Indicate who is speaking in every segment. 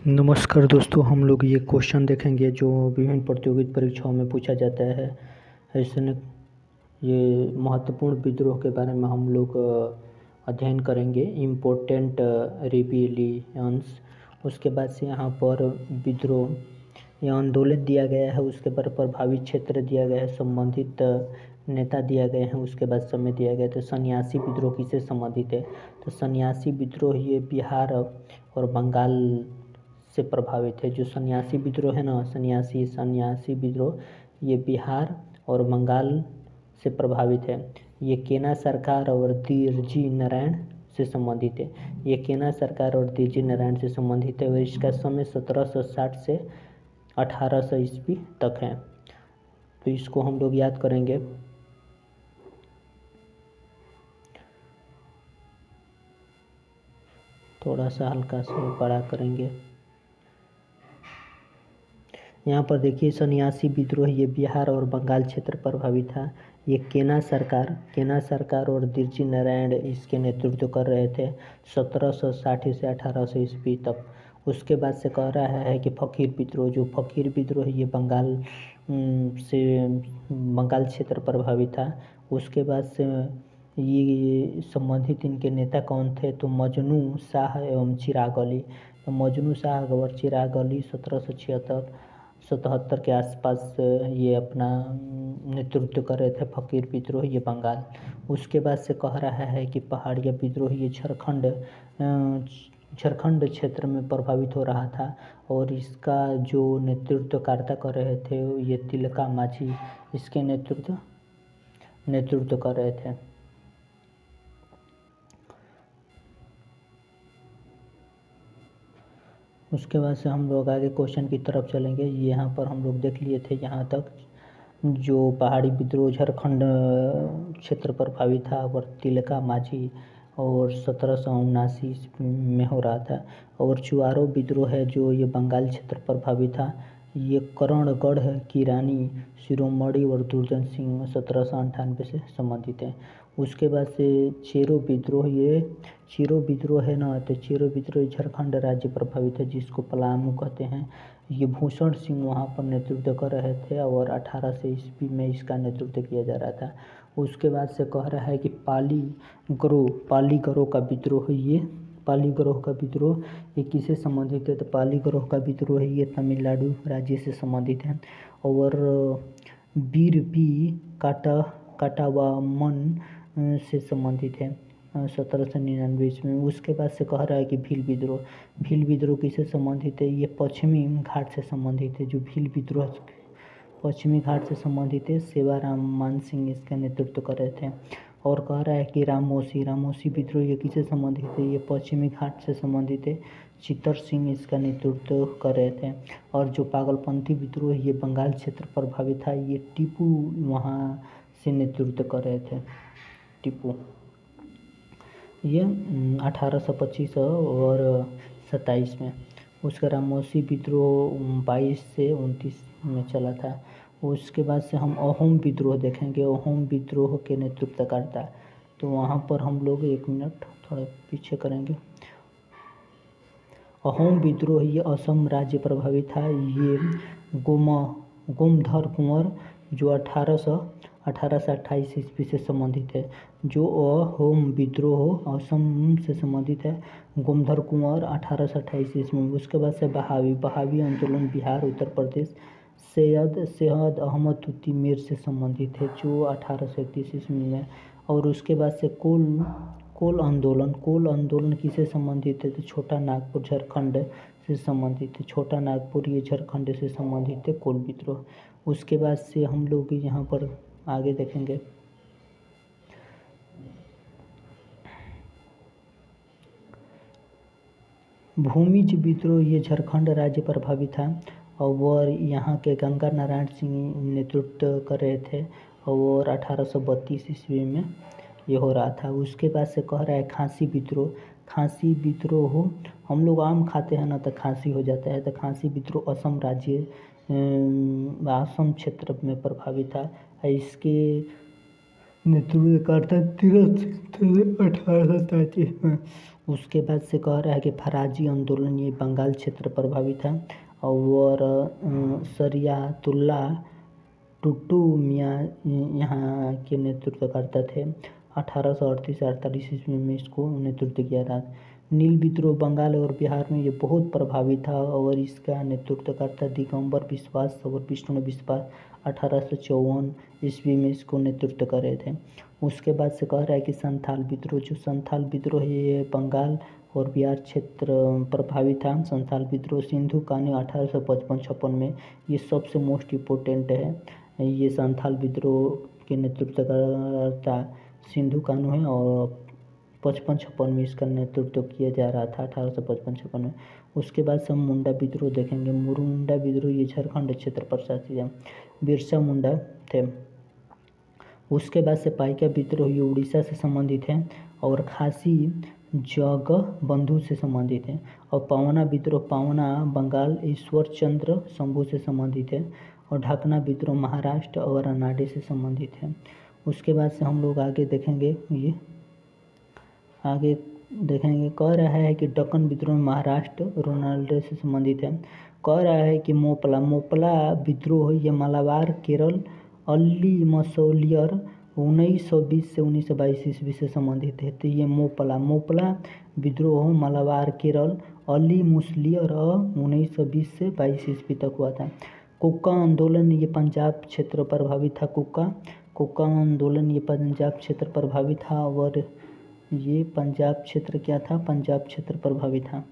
Speaker 1: नमस्कार दोस्तों, हम लोग ये क्वेश्चन देखेंगे जो विभिन्न प्रतियोगिता परीक्षाओं में पूछा जाता है। ऐसे न ये महत्वपूर्ण विद्रोह के बारे में हम लोग अध्ययन करेंगे, इम्पोर्टेंट रिबिलियंस। उसके बाद से यहाँ पर विद्रोह या आंदोलन दिया गया है, उसके बाद प्रभावित क्षेत्र दिया गया है, संबंधित नेता दिया गए हैं, उसके बाद समय दिया गया। तो सन्यासी विद्रोह किससे संबंधित है? तो सन्यासी विद्रोह ये बिहार और बंगाल से प्रभावित है। जो सन्यासी विद्रोह है ना, सन्यासी विद्रोह ये बिहार और बंगाल से प्रभावित है। ये केना सरकार और दिरजी नारायण से संबंधित है। ये केना सरकार और दिरजी नारायण से संबंधित है और इसका समय 1760 से 1800 ईस्वी तक है। तो इसको हम लोग याद करेंगे। थोड़ा सा हल्का से बड़ा करेंगे। यहाँ पर देखिए, सन्यासी विद्रोह ये बिहार और बंगाल क्षेत्र प्रभावित था। ये केना सरकार और दिरजी नारायण इसके नेतृत्व कर रहे थे 1760 से 1800 ईस्वी तक। उसके बाद से कह रहा है कि फकीर विद्रोह, जो फकीर विद्रोह ये बंगाल क्षेत्र प्रभावित था। उसके बाद से ये संबंधित इनके नेता कौन थे? तो मजनू शाह एवं चिराग अली। तो मजनू शाह और चिराग अली 1776 के आसपास ये अपना नेतृत्व कर रहे थे फकीर विद्रोह ये बंगाल। उसके बाद से कह रहा है कि पहाड़िया विद्रोह ये झारखंड क्षेत्र में प्रभावित हो रहा था और इसका जो नेतृत्वकर्ता कर रहे थे ये तिलका माझी इसके नेतृत्व कर रहे थे। उसके बाद से हम लोग आगे क्वेश्चन की तरफ चलेंगे। यहाँ पर हम लोग देख लिए थे यहाँ तक जो पहाड़ी विद्रोह झारखंड क्षेत्र प्रभावित था और तिलका माझी और 1779 में हो रहा था। और चुआरो विद्रोह है जो ये बंगाल क्षेत्र प्रभावित था। ये करणगढ़ की रानी शिरोमणि और दुर्जन सिंह 1798 से संबंधित है। उसके बाद से चेरो विद्रोह है ना, तो चेरो विद्रोह झारखंड राज्य प्रभावित है जिसको पलामू कहते हैं। ये भूषण सिंह वहाँ पर नेतृत्व कर रहे थे और 1800 ईस्वी में इसका नेतृत्व किया जा रहा था। उसके बाद से कह रहा है कि पाली गरोह का विद्रोह ये किससे संबंधित है? तो पाली गरोह का विद्रोह ये तमिलनाडु राज्य से संबंधित है। और बीर पी काटावामन से संबंधित है 1799 ईस्वी में। उसके बाद से कह रहा है कि भील विद्रोह किससे संबंधित है? ये पश्चिमी घाट से संबंधित है। जो भील विद्रोह पश्चिमी घाट से संबंधित है, सेवाराम मान सिंह इसका नेतृत्व कर रहे थे। और कह रहा है कि रामोसी विद्रोह ये किससे संबंधित है? ये पश्चिमी घाट से संबंधित है, चित्तर सिंह इसका नेतृत्व कर रहे थे। और जो पागलपंथी विद्रोह ये बंगाल क्षेत्र प्रभावित था, ये टीपू वहाँ से नेतृत्व कर रहे थे। टीपू ये 1825 और 27 में। उसका रामोसी विद्रोह 22 से 29 में चला था। उसके बाद से हम अहोम विद्रोह देखेंगे। अहोम विद्रोह के नेतृत्वकर्ता, तो वहाँ पर हम लोग 1 मिनट थोड़ा पीछे करेंगे। अहोम विद्रोह ये असम राज्य प्रभावित था। ये गोमधर कुंवर जो 1828 ईस्वी से संबंधित है। जो अहोम विद्रोह असम से संबंधित है, गोमधर कुंवर 1828 ईस्वी में। उसके बाद से बहावी आंदोलन बिहार उत्तर प्रदेश सैयद अहमद तुती मीर से संबंधित है जो 1831 ईस्वी में। और उसके बाद से कोल आंदोलन किससे संबंधित है? तो छोटा नागपुर झारखंड से संबंधित है। छोटा नागपुर ये झारखंड से संबंधित है, कोल विद्रोह। उसके बाद से हम लोग यहाँ पर आगे देखेंगे। भूमिज विद्रोह ये झारखंड राज्य प्रभावित था और यहाँ के गंगा नारायण सिंह नेतृत्व कर रहे थे और 1832 ईस्वी में ये हो रहा था। उसके बाद से कह रहा है खांसी विद्रोह हम लोग आम खाते हैं ना, तो खांसी हो जाता है। तो खांसी विद्रोह असम क्षेत्र में प्रभावित था। इसके नेतृत्वकर्ता तीरथ सिंह थे 1833 में। उसके बाद से कह रहा है कि फराजी आंदोलन ये बंगाल क्षेत्र प्रभावित था और शरियातुल्ला टुटू मियाँ यहाँ के नेतृत्वकर्ता थे। 1838-48 ईस्वी में इसको नेतृत्व किया था। नील विद्रोह बंगाल और बिहार में ये बहुत प्रभावित था और इसका नेतृत्वकर्ता दिगंबर बिश्वास और विष्णु विश्वास 1854 ईस्वी में इसको नेतृत्व कर रहे थे। उसके बाद से कह रहा है कि संथाल विद्रोह, जो संथाल विद्रोह है ये बंगाल और बिहार क्षेत्र प्रभावित था। संथाल विद्रोह सिंधु कान्यू 1855-56 में, ये सबसे मोस्ट इम्पोर्टेंट है। ये संथाल विद्रोह के नेतृत्वकर्ता सिंधु कान्यू है और 55-56 में इसका नेतृत्व किया जा रहा था, 1855-56 में। उसके बाद से हम मुंडा विद्रोह देखेंगे। मुंडा विद्रोह ये झारखंड क्षेत्र पर शासित है, बिरसा मुंडा थे। उसके बाद से पाइका विद्रोह ये उड़ीसा से संबंधित है और खासी जगबंधु से संबंधित है। और पवना विद्रोह, पवना बंगाल ईश्वर चंद्र शंभू से संबंधित है। और ढाकना विद्रोह महाराष्ट्र और अनाडे से संबंधित है। उसके बाद से हम लोग आगे देखेंगे, ये आगे देखेंगे। कह रहा है कि दक्कन विद्रोह महाराष्ट्र रोनाल्डो से संबंधित है। कह रहा है कि मोपला विद्रोह ये मालाबार केरल अली मसौलियर 1920 से 1922 ईस्वी से संबंधित है। तो ये मोपला विद्रोह मालाबार केरल अली मुसलियर 1920 से 22 ईस्वी तक हुआ था। कुक्का आंदोलन ये पंजाब क्षेत्र प्रभावित था। कुक्का आंदोलन ये पंजाब क्षेत्र प्रभावित था और ये पंजाब क्षेत्र क्या था, पंजाब क्षेत्र प्रभावित था।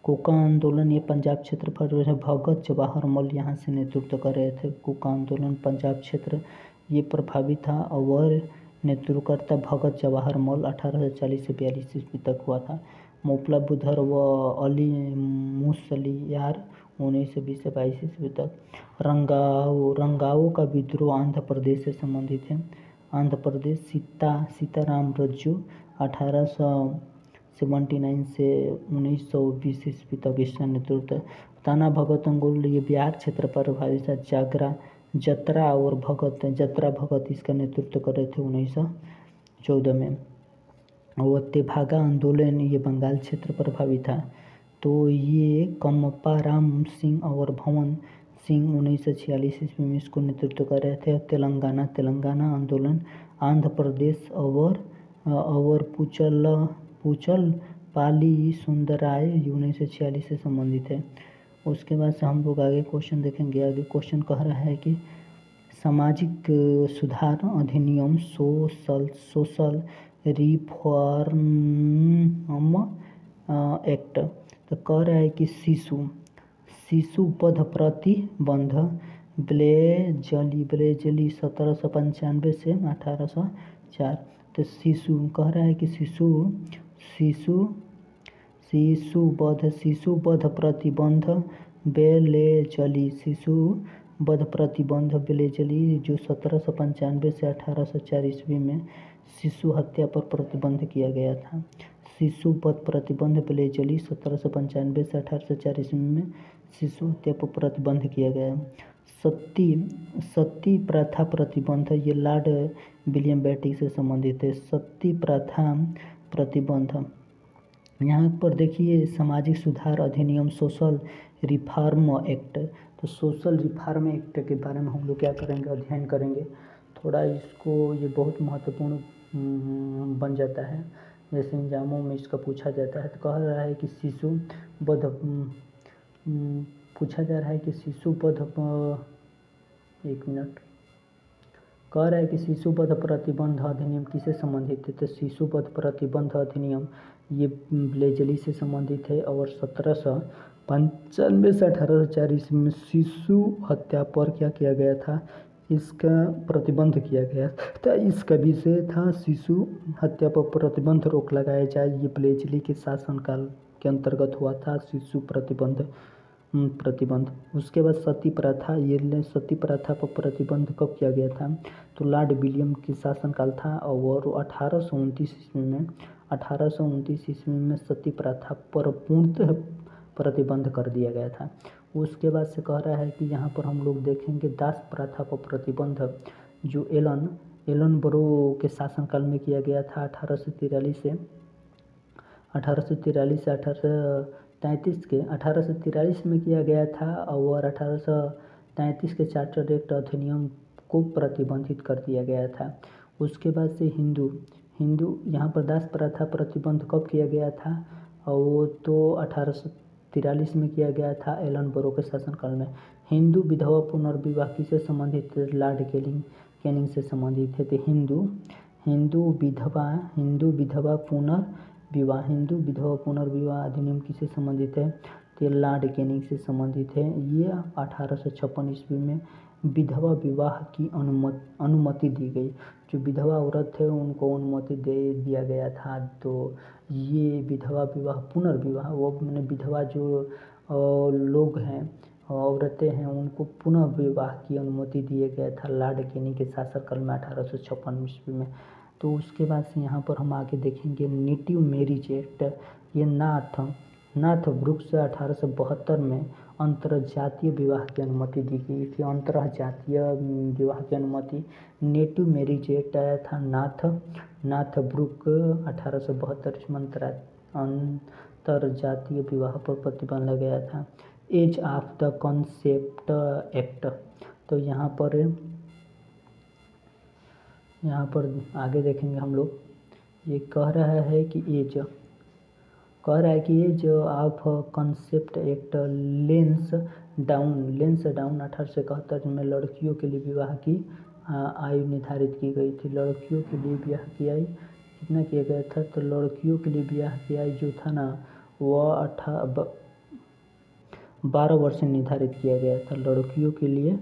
Speaker 1: कुक्का आंदोलन ये पंजाब क्षेत्र पर भगत जवाहर मल यहाँ से नेतृत्व कर रहे थे। कुक्का आंदोलन पंजाब क्षेत्र ये प्रभावित था और नेतृत्वकर्ता भगत जवाहर मल 1840 से 42 ईस्वी तक हुआ था। मोपला बुधर व अली मुसलियार 1920 से 22 ईस्वी तक। रंगाओं का विद्रोह आंध्र प्रदेश से संबंधित है। आंध्र प्रदेश सीताराम रज्जू 1879 से 1920 ईस्वी तक इसका नेतृत्व। ताना भगत अंगुल ये बिहार क्षेत्र पर प्रभावित था। जतरा भगत इसका नेतृत्व कर रहे थे 1914 में। और तेभागा आंदोलन ये बंगाल क्षेत्र पर प्रभावित था। तो ये कम्पा राम सिंह और भवन सिंह 1946 ईस्वी में इसको नेतृत्व कर रहे थे। तेलंगाना आंदोलन आंध्र प्रदेश और पूचल पाली सुंदराय 1946 से संबंधित है। उसके बाद से हम लोग आगे क्वेश्चन देखेंगे। आगे क्वेश्चन कह रहा है कि सामाजिक सुधार अधिनियम सोशल रिफॉर्म एक्ट, तो कह रहा है कि शिशु वध प्रतिबंध ब्लेजली 1795 से 1804। तो शिशु कह रहा है कि शिशु वध प्रतिबंध बेलेजली जो 1795 से 1804 ईस्वी में शिशु हत्या पर प्रतिबंध किया गया था। शिशु वध प्रतिबंध बेलेजली 1795 से 1804 ईस्वी में शिशु हत्या पर प्रतिबंध किया गया। सती प्रथा प्रतिबंध ये लॉर्ड विलियम बेंटिक से संबंधित है। सती प्रथा प्रतिबंध, यहाँ पर देखिए सामाजिक सुधार अधिनियम सोशल रिफॉर्म एक्ट। तो सोशल रिफॉर्म एक्ट के बारे में हम लोग क्या करेंगे, अध्ययन करेंगे। थोड़ा इसको, ये बहुत महत्वपूर्ण बन जाता है, जैसे एग्जामों में इसका पूछा जाता है। तो कह रहा है कि शिशु वध पूछा जा रहा है कि शिशु वध, एक मिनट, कह रहा है कि शिशु वध प्रतिबंध अधिनियम किससे संबंधित है। तो शिशु वध प्रतिबंध अधिनियम ये ब्लेजली से संबंधित है और 1795 से 1804 ईस्वी में शिशु हत्या पर क्या किया गया था, इसका प्रतिबंध किया गया था। इसका विषय था शिशु हत्या पर प्रतिबंध, रोक लगाया जाए। ये ब्लेजली के शासनकाल के अंतर्गत हुआ था शिशु प्रतिबंध। उसके बाद सती प्रथा, ये सती प्रथा पर प्रतिबंध कब किया गया था, तो लॉर्ड विलियम के शासनकाल था और 1829 ईस्वी में सती प्रथा पर पूर्णतः प्रतिबंध कर दिया गया था। उसके बाद से कह रहा है कि यहाँ पर हम लोग देखेंगे दास प्रथा पर प्रतिबंध, जो एलन बरो के शासनकाल में किया गया था 1843 से 1843 से 1833 के 1843 में किया गया था और 1833 के चार्टर एक्ट अधिनियम को प्रतिबंधित कर दिया गया था। उसके बाद से हिंदू यहाँ पर दास प्रथा प्रतिबंध कब किया गया था? और वो तो 1843 में किया गया था एलन बोरो के शासनकाल में। हिंदू विधवा पुनर्विवाह किससे संबंधित थे? लॉर्ड कैनिंग से संबंधित थे। तो हिंदू विधवा पुनर्विवाह अधिनियम किससे संबंधित है? तो लॉर्ड कैनिंग से संबंधित है। ये 1856 ईस्वी में विधवा विवाह की अनुमति दी गई। जो विधवा औरत थे उनको अनुमति दे दिया गया था। तो ये विधवा विवाह पुनर्विवाह, वो मैंने विधवा जो लोग हैं, औरतें हैं, उनको पुनः विवाह की अनुमति दिया गया था लॉर्ड कैनिंग के शासनकाल में 1856 ईस्वी में। तो उसके बाद से यहाँ पर हम आगे देखेंगे नेटिव मैरिज एक्ट। ये नाथ ब्रुक्स से 1872 में अंतरजातीय विवाह की अनुमति दी गई थी। अंतरजातीय विवाह की अनुमति नेटिव मैरिज एक्ट आया था नाथ ब्रुक 1872 में अंतरजातीय विवाह पर प्रतिबंध लगाया था। Age of the consent act. तो यहाँ पर आगे देखेंगे हम लोग। ये कह रहा है कि age of consent act lays down 1871 में लड़कियों के लिए विवाह की आयु निर्धारित की गई थी। लड़कियों के लिए विवाह की आयु कितना किया गया था? तो लड़कियों के लिए विवाह की आयु जो था ना वह 12 वर्ष से निर्धारित किया गया था। लड़कियों के लिए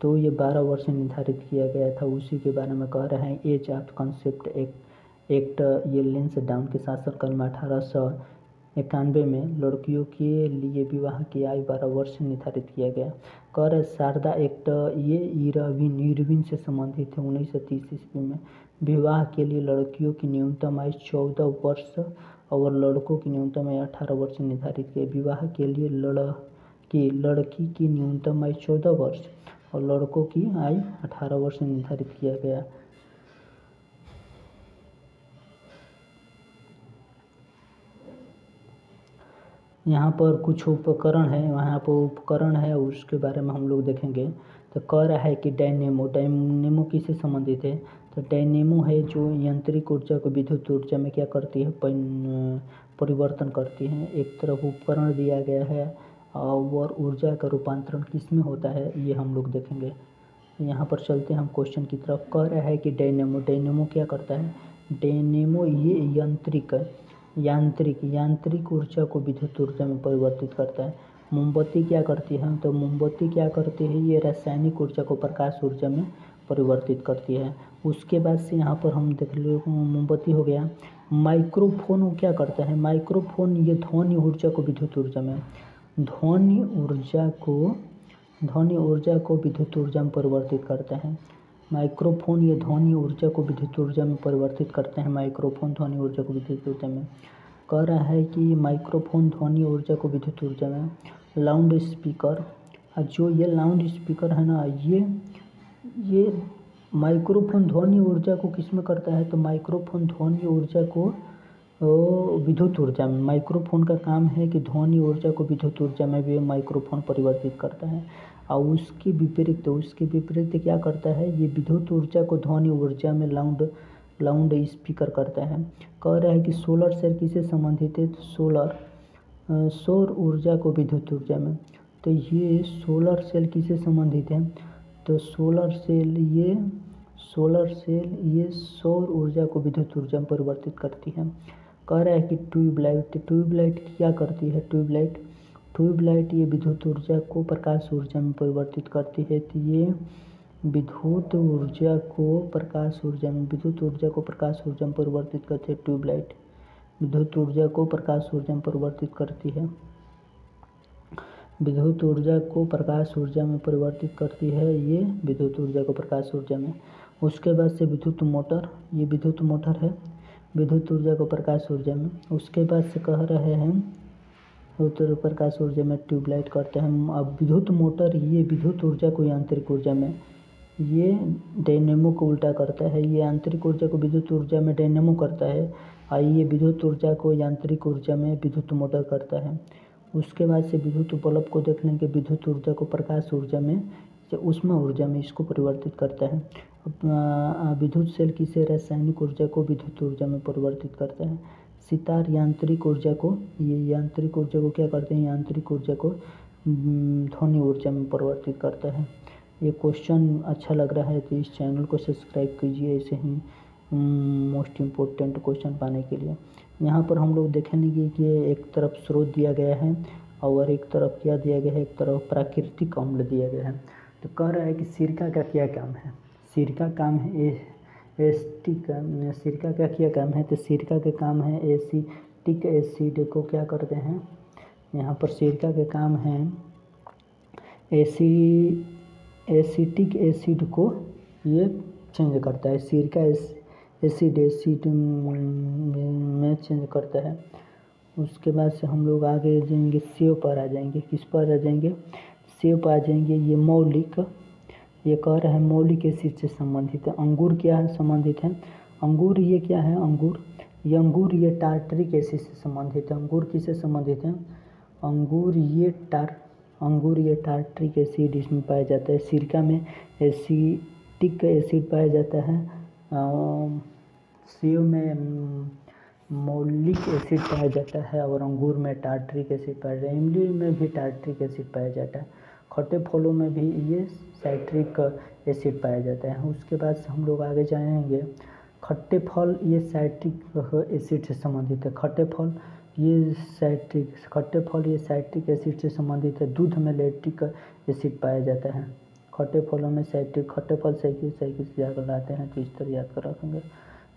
Speaker 1: तो ये 12 वर्ष से निर्धारित किया गया था। उसी के बारे में कह रहे हैं एज ऑफ कंसेप्ट एक्ट। ये लेंस डाउन के शासनकाल में 1891 में लड़कियों के लिए विवाह की आयु 12 वर्ष से निर्धारित किया गया। कह रहे शारदा एक्ट, ये इरविन से संबंधित है। 1930 ईस्वी में विवाह के लिए लड़कियों की न्यूनतम आयु 14 वर्ष और लड़कों की न्यूनतम आयु 18 वर्ष से निर्धारित किया। विवाह के लिए लड़की की न्यूनतम आयु 14 वर्ष और लड़कों की आयु 18 वर्ष से निर्धारित किया गया। यहाँ पर कुछ उपकरण है, उसके बारे में हम लोग देखेंगे। तो कह रहा है कि डायनेमो किससे संबंधित है? तो डायनेमो है जो यांत्रिक ऊर्जा को विद्युत ऊर्जा में क्या करती है? परिवर्तन करती है। एक तरफ उपकरण दिया गया है और ऊर्जा का रूपांतरण किस में होता है ये हम लोग देखेंगे। यहाँ पर चलते हैं हम क्वेश्चन की तरफ। कह रहा है कि डायनेमो क्या करता है? डायनेमो ये यांत्रिक ऊर्जा को विद्युत ऊर्जा में परिवर्तित करता है। मोमबत्ती क्या करती है? तो मोमबत्ती क्या करती है? ये रासायनिक ऊर्जा को प्रकाश ऊर्जा में परिवर्तित करती है। उसके बाद से यहाँ पर हम देख लो मोमबत्ती हो गया। माइक्रोफोन क्या करता है? माइक्रोफोन ये ध्वनि ऊर्जा को विद्युत ऊर्जा में विद्युत ऊर्जा में परिवर्तित करता है। माइक्रोफोन ये ध्वनि ऊर्जा को विद्युत ऊर्जा में परिवर्तित करते हैं। माइक्रोफोन ध्वनि ऊर्जा को विद्युत ऊर्जा में कह रहा है कि माइक्रोफोन ध्वनि ऊर्जा को विद्युत ऊर्जा में लाउड स्पीकर, जो ये लाउड स्पीकर है ना, ये माइक्रोफोन ध्वनि ऊर्जा को किस में करता है? तो माइक्रोफोन ध्वनि ऊर्जा को विद्युत ऊर्जा में, माइक्रोफोन का काम है कि ध्वनि ऊर्जा को विद्युत ऊर्जा में भी माइक्रोफोन परिवर्तित करता है। और उसके विपरीत क्या करता है? ये विद्युत ऊर्जा को ध्वनि ऊर्जा में लाउड स्पीकर करता है। कह रहा है कि सोलर सेल किससे संबंधित है? तो सौर ऊर्जा को विद्युत ऊर्जा में। तो ये सोलर सेल किससे संबंधित है? तो सोलर सेल ये सौर ऊर्जा को विद्युत ऊर्जा में परिवर्तित करती है। कह रहा है कि ट्यूबलाइट क्या करती है? ट्यूबलाइट ये विद्युत ऊर्जा को प्रकाश ऊर्जा में परिवर्तित करती है। तो ये विद्युत ऊर्जा को प्रकाश ऊर्जा में परिवर्तित करती है। ट्यूबलाइट विद्युत ऊर्जा को प्रकाश ऊर्जा में परिवर्तित करती है। विद्युत ऊर्जा को प्रकाश ऊर्जा में परिवर्तित करती है, ये विद्युत ऊर्जा को प्रकाश ऊर्जा में। उसके बाद से विद्युत मोटर, ये विद्युत मोटर है विद्युत ऊर्जा को प्रकाश ऊर्जा में। उसके बाद से कह रहे हैं उत्तर प्रकाश ऊर्जा में ट्यूबलाइट करते हैं। अब विद्युत मोटर ये विद्युत ऊर्जा को यांत्रिक ऊर्जा में, ये डायनेमो को उल्टा करता है। ये यांत्रिक ऊर्जा को विद्युत ऊर्जा में डायनेमो करता है ये विद्युत ऊर्जा को यांत्रिक ऊर्जा में विद्युत मोटर करता है। उसके बाद से विद्युत बल्ब को देख लेंगे, विद्युत ऊर्जा को प्रकाश ऊर्जा में से ऊष्मा ऊर्जा में इसको परिवर्तित करता है। विद्युत सेल किसे रासायनिक ऊर्जा को विद्युत ऊर्जा में परिवर्तित करता है। सितार यांत्रिक ऊर्जा को, ये यांत्रिक ऊर्जा को क्या करते हैं, यांत्रिक ऊर्जा को ध्वनि ऊर्जा में परिवर्तित करता है। ये क्वेश्चन अच्छा लग रहा है तो इस चैनल को सब्सक्राइब कीजिए ऐसे ही मोस्ट इम्पोर्टेंट क्वेश्चन पाने के लिए। यहाँ पर हम लोग देखेंगे कि एक तरफ स्रोत दिया गया है और एक तरफ क्या दिया गया है, एक तरफ प्राकृतिक अम्ल दिया गया है। तो कह रहा है कि सिरका का क्या काम है। सिरका काम है एसिटिक, सिरका का क्या काम है, तो सिरका के काम है एसिटिक एसिड को क्या करते हैं, यहाँ पर सिरका के काम है एसिटिक एसिड को ये चेंज करता है। सिरका एसिड में चेंज करता है। उसके बाद से हम लोग आगे जाएंगे, सेव पर आ जाएंगे। किस पर आ जाएंगे, सेव पर आ जाएंगे। ये मौलिक, ये कह रहा है मौलिक एसिड से संबंधित है। अंगूर क्या है, संबंधित है। अंगूर ये क्या है, अंगूर ये टार्टरिक एसिड से संबंधित है। अंगूर किससे संबंधित है, अंगूर ये टार्टरिक एसिड इसमें पाया जाता है। सिरका में एसिटिक एसिड पाया जाता है, सेव में मौलिक एसिड पाया जाता है और अंगूर में टार्टरिक एसिड पाया जाता है। इमली में भी टार्टरिक एसिड पाया जाता है। खट्टे फलों में भी ये साइट्रिक एसिड पाया जाता है। उसके बाद से हम लोग आगे जाएंगे। खट्टे फल ये साइट्रिक एसिड से संबंधित है। खट्टे फल ये साइट्रिक एसिड से संबंधित है। दूध में लैक्टिक एसिड पाया जाता है। खट्टे फलों में खट्टे फल साइकिल से जाकर लाते हैं, तो इस तरह याद कर रखेंगे।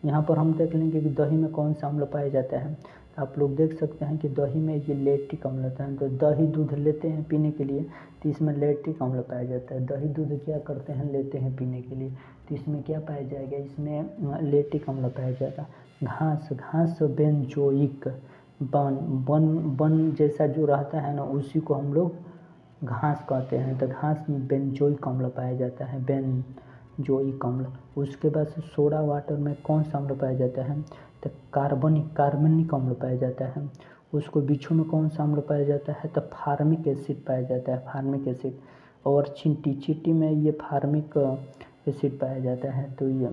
Speaker 1: यहाँ पर हम देख लेंगे कि दही में कौन सा अम्ल पाया जाता है। तो आप लोग देख सकते हैं कि दही में ये लैक्टिक अम्ल होता है। तो दही दूध लेते हैं पीने के लिए, तो इसमें लैक्टिक अम्ल पाया जाता है। दही दूध क्या करते हैं, लेते हैं पीने के लिए, तो इसमें क्या पाया जाएगा, इसमें लैक्टिक अम्ल पाया जाएगा। घास बेंजोइक, वन जैसा जो रहता है ना, उसी को हम लोग घास कहते हैं। तो घास में बेंजोइक अम्ल पाया जाता है, बेंजोइक अम्ल। उसके बाद से सोडा वाटर में कौन सा अम्ल पाया जाता है, तो कार्बनिक अम्ल पाया जाता है। उसको बिच्छू में कौन सा अम्ल पाया जाता है, तो फार्मिक एसिड पाया जाता है, फार्मिक एसिड। और चींटी में ये फार्मिक एसिड पाया जाता है। तो ये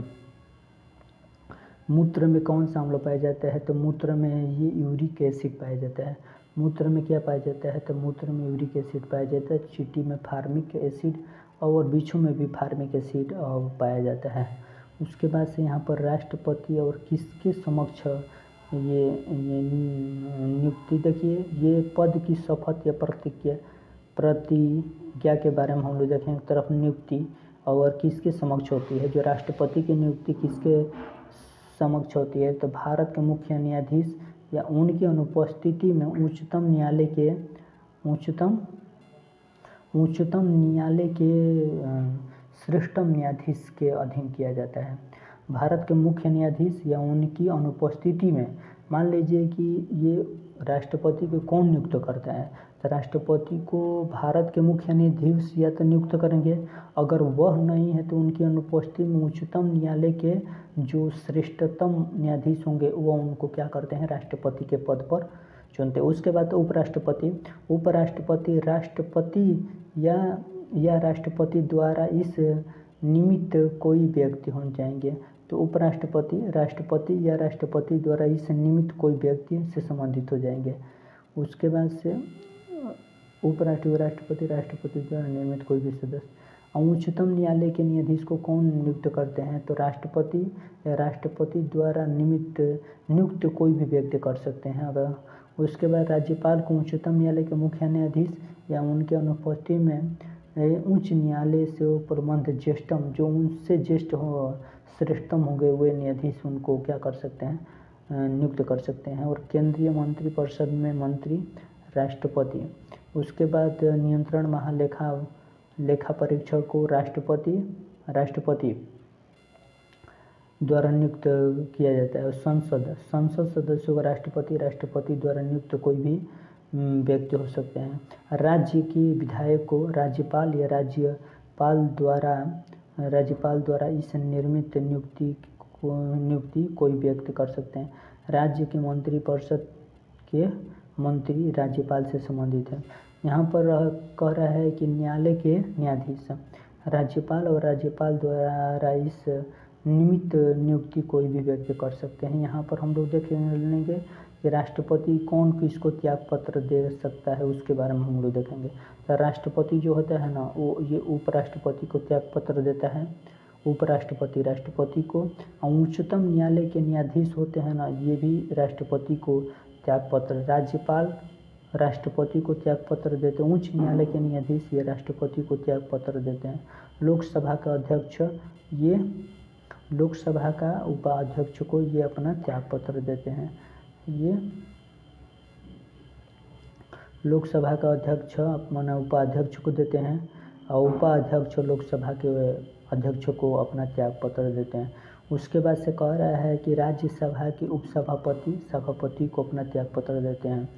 Speaker 1: मूत्र में कौन सा अम्ल पाया जाता है, तो मूत्र में ये यूरिक एसिड पाया जाता है। मूत्र में क्या पाया जाता है, तो मूत्र में यूरिक एसिड पाया जाता है। चींटी में फार्मिक एसिड और बिच्छू में भी फार्मिक एसिड पाया जाता है। उसके बाद से यहाँ पर राष्ट्रपति और किसके समक्ष ये नियुक्ति, देखिए ये पद की शपथ या प्रतिज्ञा के बारे में हम लोग देखें। एक तरफ नियुक्ति और किसके समक्ष होती है, जो राष्ट्रपति की नियुक्ति किसके समक्ष होती है, तो भारत के मुख्य न्यायाधीश या उनकी अनुपस्थिति में उच्चतम न्यायालय के श्रेष्ठतम न्यायाधीश के अधीन किया जाता है। भारत के मुख्य न्यायाधीश या उनकी अनुपस्थिति में, मान लीजिए कि ये राष्ट्रपति को कौन नियुक्त करता है, तो राष्ट्रपति को भारत के मुख्य न्यायाधीश या तो नियुक्त करेंगे। अगर वह नहीं है तो उनकी अनुपस्थिति में उच्चतम न्यायालय के जो श्रेष्ठतम न्यायाधीश होंगे वो उनको क्या करते हैं, राष्ट्रपति के पद पर चुनते हैं। उसके बाद उपराष्ट्रपति राष्ट्रपति या राष्ट्रपति द्वारा इस निमित्त कोई व्यक्ति हो जाएंगे। तो उपराष्ट्रपति राष्ट्रपति या राष्ट्रपति द्वारा इस निमित्त कोई व्यक्ति से संबंधित हो जाएंगे। उसके बाद से राष्ट्रपति द्वारा नियमित कोई भी सदस्य। उच्चतम न्यायालय के न्यायाधीश को कौन नियुक्त करते हैं, तो राष्ट्रपति द्वारा नियुक्त कोई भी व्यक्ति कर सकते हैं। अगर उसके बाद राज्यपाल को उच्चतम न्यायालय के मुख्य न्यायाधीश या उनके अनुपस्थिति में उच्च न्यायालय से प्रबंध ज्येष्ठतम, जो उनसे ज्येष्ठ हो श्रेष्ठतम होंगे वे न्यायाधीश उनको क्या कर सकते हैं, नियुक्त कर सकते हैं। और केंद्रीय मंत्रिपरिषद में मंत्री राष्ट्रपति। उसके बाद नियंत्रण लेखा परीक्षक को राष्ट्रपति द्वारा नियुक्त किया जाता है। संसद सदस्यों को राष्ट्रपति द्वारा नियुक्त कोई भी व्यक्ति हो सकते हैं। राज्य की विधायक को राज्यपाल या राज्यपाल द्वारा इस निर्मित नियुक्ति कोई व्यक्ति कर सकते हैं। राज्य के मंत्रिपरिषद के मंत्री राज्यपाल से संबंधित है। यहाँ पर कह रहा है कि न्यायालय के न्यायाधीश राज्यपाल और राज्यपाल द्वारा इस निमित्त नियुक्ति कोई भी व्यक्ति कर सकते हैं। यहाँ पर हम लोग देख लेंगे कि राष्ट्रपति कौन किसको त्याग पत्र दे सकता है, उसके बारे में हम लोग देखेंगे। तो राष्ट्रपति जो होता है ना, वो ये उपराष्ट्रपति को त्याग पत्र देता है। उपराष्ट्रपति राष्ट्रपति को, उच्चतम न्यायालय के न्यायाधीश होते हैं ना, ये भी राष्ट्रपति को त्याग पत्र, राज्यपाल राष्ट्रपति को त्याग पत्र देते हैं। उच्च न्यायालय के न्यायाधीश ये राष्ट्रपति को त्याग पत्र देते हैं। लोकसभा का अध्यक्ष, ये लोकसभा का उपाध्यक्ष को ये अपना त्याग पत्र देते हैं। ये लोकसभा का अध्यक्ष अपना उपाध्यक्ष को देते हैं और उपाध्यक्ष लोकसभा के अध्यक्ष को अपना त्याग पत्र देते हैं। उसके बाद से कह रहा है कि राज्यसभा के उपसभापति सभापति को अपना त्याग पत्र देते हैं।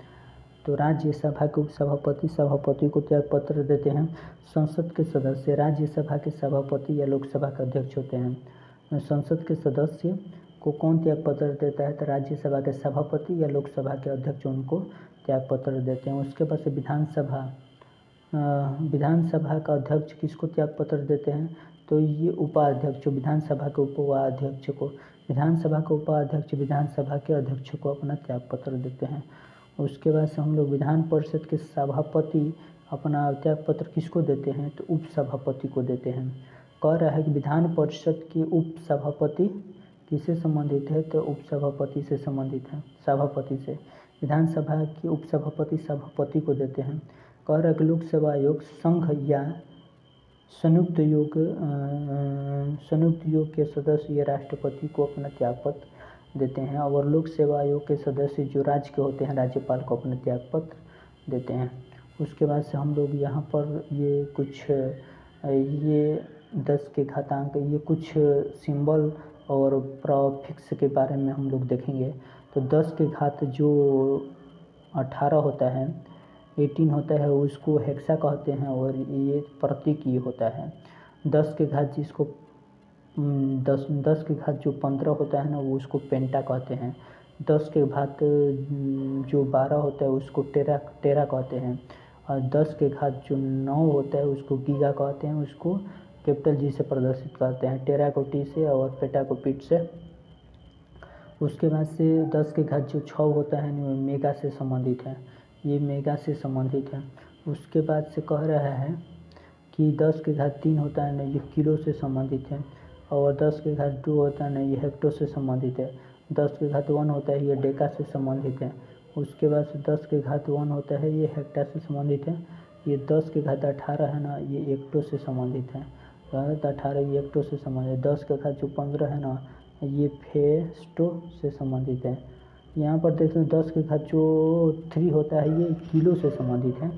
Speaker 1: तो राज्यसभा के उपसभापति सभापति को त्याग पत्र देते हैं। संसद के सदस्य राज्यसभा के सभापति या लोकसभा के अध्यक्ष होते हैं। संसद के सदस्य को कौन त्याग पत्र देता है, तो राज्यसभा के सभापति या लोकसभा के अध्यक्ष उनको त्याग पत्र देते हैं। उसके बाद से विधानसभा का अध्यक्ष किसको त्याग पत्र देते हैं, तो ये उपाध्यक्ष, विधानसभा के उपाध्यक्ष को, विधानसभा के उपाध्यक्ष विधानसभा के अध्यक्ष को अपना त्याग पत्र देते हैं। उसके बाद से हम लोग विधान परिषद के सभापति अपना त्याग पत्र किसको देते हैं, तो उपसभापति को देते हैं। कह रहा है कि विधान परिषद के उपसभापति किससे संबंधित है, तो उपसभापति से संबंधित है, सभापति से। विधानसभा के उपसभापति सभापति को देते हैं। कह रहा है कि लोकसेवा आयोग संघ या संयुक्त योग के सदस्य ये राष्ट्रपति को अपना त्याग पत्र देते हैं। और लोक सेवा आयोग के सदस्य जो राज्य के होते हैं राज्यपाल को अपना त्याग पत्र देते हैं। उसके बाद से हम लोग यहाँ पर ये कुछ ये 10 के घातांक, ये कुछ सिंबल और प्रीफिक्स के बारे में हम लोग देखेंगे। तो 10 के घात जो 18 होता है, 18 होता है, उसको हेक्सा कहते हैं और ये प्रतीक ये होता है। 10 के घात जिसको 10 के घात जो 15 होता है ना, वो उसको पेंटा कहते हैं। 10 के घात जो 12 होता है उसको टेरा कहते हैं। और 10 के घात जो 9 होता है उसको गीगा कहते हैं, उसको कैपिटल जी से प्रदर्शित करते हैं, टेरा को टी से और पेटा को पीट से। उसके बाद से 10 के घात जो 6 होता है वो मेगा से संबंधित है, ये मेगा से संबंधित है। उसके बाद से कह रहा है कि 10 के घात 3 होता है ना, ये किलो से संबंधित है। और 10 के घात 2 होता है ना, ये हेक्टो से संबंधित है। 10 के घात 1 होता है, ये डेका से संबंधित है। उसके बाद से 10 के घात 1 होता है, ये हेक्टा से संबंधित है। ये 10 के घात 18 है ना, ये एक्टो से संबंधित है। 18 ये एक्टो से संबंधित है। 10 के घात जो 15 है ना, ये फेस्टो से संबंधित है। यहाँ पर देख लें 10 के घात जो 3 होता है, ये किलो से संबंधित है।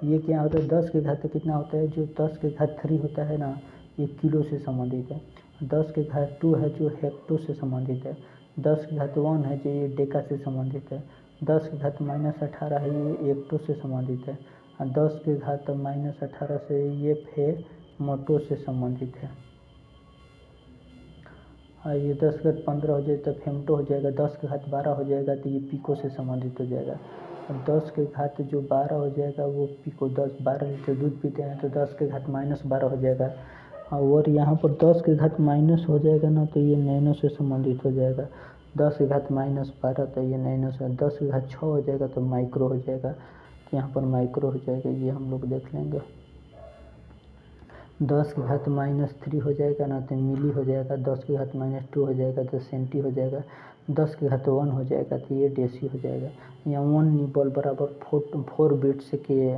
Speaker 1: ये क्या होता है, 10 के घात कितना होता है, जो 10 के घात 3 होता है ना, ये किलो से संबंधित है। 10 के घात 2 है जो हेक्टो से संबंधित है। 10 के घात 1 है जो ये डेका से संबंधित है। 10 के घात -18 है, ये एक्टो से संबंधित है। और 10 के घात -18 से ये फेमोटो से संबंधित है। और ये 10 के घात 15 हो जाए तो फेमटो हो जाएगा। 10 के घात 12 हो जाएगा तो ये पिको से संबंधित हो जाएगा। और 10 के घात जो 12 हो जाएगा वो पिको, 12 लीटर दूध पीते हैं तो 10 के घात -12 हो जाएगा। और यहाँ पर 10 के घात माइनस हो जाएगा ना, तो ये नैनो से संबंधित हो जाएगा। 10 के घात -12 तो ये नैनो से। 10 के घात 6 हो जाएगा तो माइक्रो हो जाएगा, तो यहाँ पर माइक्रो हो जाएगा, ये हम लोग देख लेंगे। 10 के घात -3 हो जाएगा ना, तो मिली हो जाएगा। 10 के घात -2 हो जाएगा तो सेंटी हो जाएगा। 10 के घात 1 हो जाएगा तो ये डेसी हो जाएगा। यहाँ 1 निबल बराबर 4 बिट्स के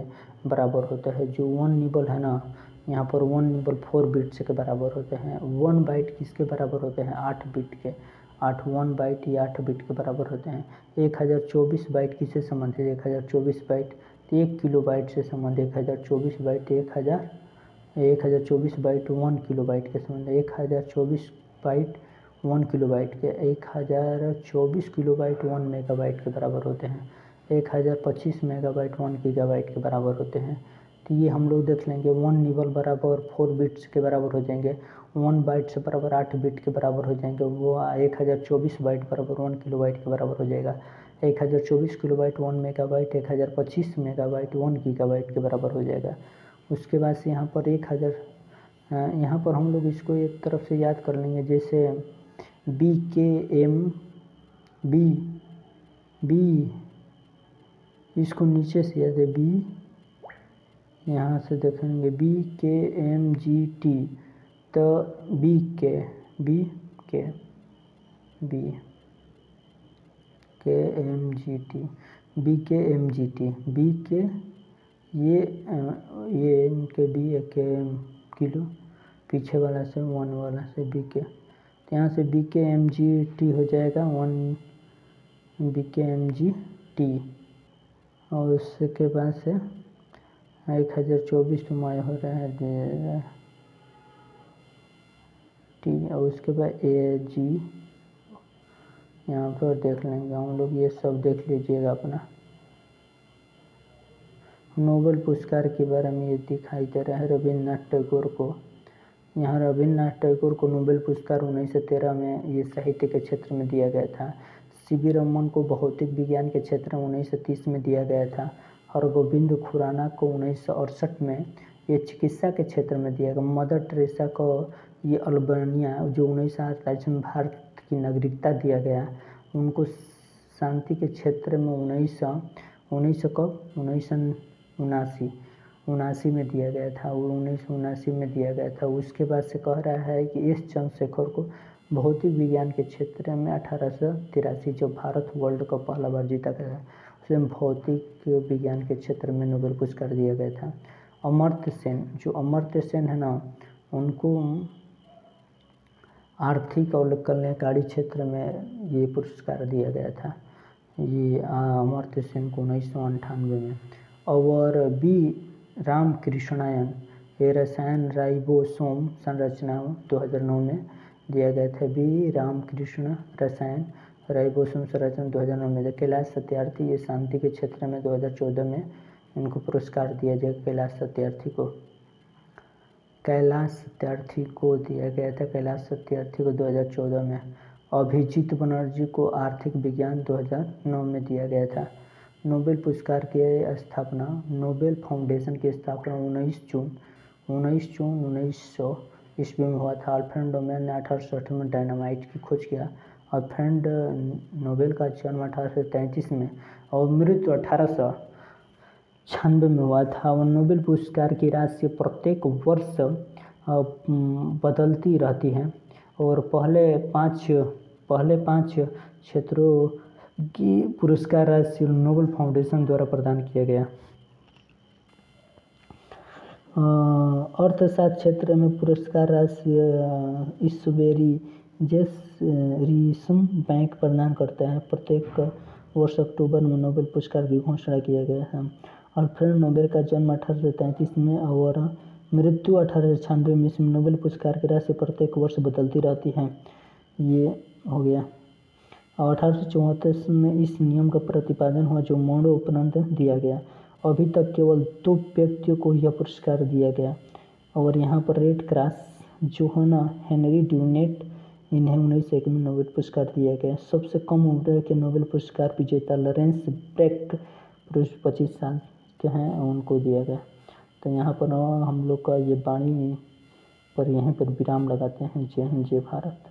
Speaker 1: बराबर होता है। जो 1 निबल है ना, यहाँ पर 1 निबल 4 बिट्स के बराबर होते हैं। 1 बाइट किसके बराबर होते हैं, 8 बिट के। 1 बाइट या 8 बिट के बराबर होते हैं। 1024 बाइट किससे संबंधित है, 1024 बाइट 1 किलो बाइट से संबंधित। 1024 बाइट 1024 बाइट 1 किलो बाइट के संबंध। 1024 बाइट 1 किलो बाइट के। 1024 किलो बाइट 1 मेगाबाइट के बराबर होते हैं। 1025 मेगाबाइट 1 गीगाबाइट के बराबर होते हैं। तो ये हम लोग देख लेंगे 1 निबल बराबर 4 बिट्स के बराबर हो जाएंगे, 1 बाइट से बराबर 8 बिट के बराबर हो जाएंगे, वो 1024 बाइट बराबर 1 किलोबाइट के बराबर हो जाएगा। 1024 किलोबाइट 1 मेगाबाइट, 1025 मेगाबाइट 1 गीगाबाइट के बराबर हो जाएगा। उसके बाद से यहाँ पर 1000 यहाँ पर हम लोग इसको एक तरफ से याद कर लेंगे, जैसे बी इसको नीचे से याद है, बी यहाँ से देखेंगे BKMGT, तो BK ये इनके BKM किलो, पीछे वाला से 1 वाला से BK, तो यहाँ से BKMGT हो जाएगा 1 BKMGT, और उसके बाद से 1024 माय हो रहा है टी, और उसके बाद AG यहाँ पर देख लेंगे हम लोग, ये सब देख लीजिएगा अपना। नोबेल पुरस्कार के बारे में ये दिखाई दे रहा है रविन्द्रनाथ टैगोर को। यहाँ रविन्द्रनाथ टैगोर को नोबेल पुरस्कार 1913 में ये साहित्य के क्षेत्र में दिया गया था। CV रमन को भौतिक विज्ञान के क्षेत्र में 1930 में दिया गया था। हरगोविंद खुराना को 1968 में ये चिकित्सा के क्षेत्र में दिया गया। मदर टेरेसा को ये अल्बानिया जो 1948 में भारत की नागरिकता दिया गया, उनको शांति के क्षेत्र में 1979 में दिया गया था, वो 1979 में दिया गया था। उसके बाद से कह रहा है कि एस चंद्रशेखर को भौतिक विज्ञान के क्षेत्र में 1883 जब भारत वर्ल्ड कप पहला बार जीता गया, उसमें भौतिक विज्ञान के क्षेत्र में नोबेल पुरस्कार दिया गया था। अमर्त्य सेन है ना, उनको आर्थिक और कल्याणकारी क्षेत्र में ये पुरस्कार दिया गया था, ये अमर्त्य सेन को 1998 में। और बी रामकृष्णायन ये रसायन राइबोसोम संरचना 2009 में दिया गया था। बी रामकृष्ण रसायन राइबोसोम संरचना 2009 में। कैलाश सत्यार्थी ये शांति के क्षेत्र में 2014 में इनको पुरस्कार दिया गया। कैलाश सत्यार्थी को दिया गया था, कैलाश सत्यार्थी को 2014 में। अभिजीत बनर्जी को आर्थिक विज्ञान 2009 में दिया गया था। नोबेल पुरस्कार की स्थापना, नोबेल फाउंडेशन की स्थापना 19 जून 1900 ईस्वी में हुआ था। अल्फ्रेड नोबेल ने 1860 में डायनामाइट की खोज किया। अल्फ्रेड नोबेल का जन्म 1833 में और मृत्यु 1896 में हुआ था। और नोबेल पुरस्कार की राशि प्रत्येक वर्ष बदलती रहती है, और पहले पाँच क्षेत्रों की पुरस्कार राशि नोबेल फाउंडेशन द्वारा प्रदान किया गया। अर्थशास्त्र क्षेत्र में पुरस्कार राशि ईश्वरी जैसरिसन बैंक प्रदान करता है। प्रत्येक वर्ष अक्टूबर में नोबेल पुरस्कार की घोषणा किया गया है। अल्फ्रेड नोबेल का जन्म 1833 में और मृत्यु 1896 में। इसमें नोबेल पुरस्कार की राशि प्रत्येक वर्ष बदलती रहती है, ये हो गया। और 1834 में इस नियम का प्रतिपादन हुआ जो मरणोपरांत दिया गया। अभी तक केवल 2 व्यक्तियों को यह पुरस्कार दिया गया। और यहाँ पर रेड क्रॉस जोहाना हेनरी ड्यूनेट, इन्हें 1901 में नोबेल पुरस्कार दिया गया। सबसे कम उम्र के नोबेल पुरस्कार विजेता लॉरेंस ब्रेक 25 साल के हैं, उनको दिया गया। तो यहाँ पर हम लोग का ये वाणी पर यहीं पर विराम लगाते हैं। जय हिंद, जय भारत।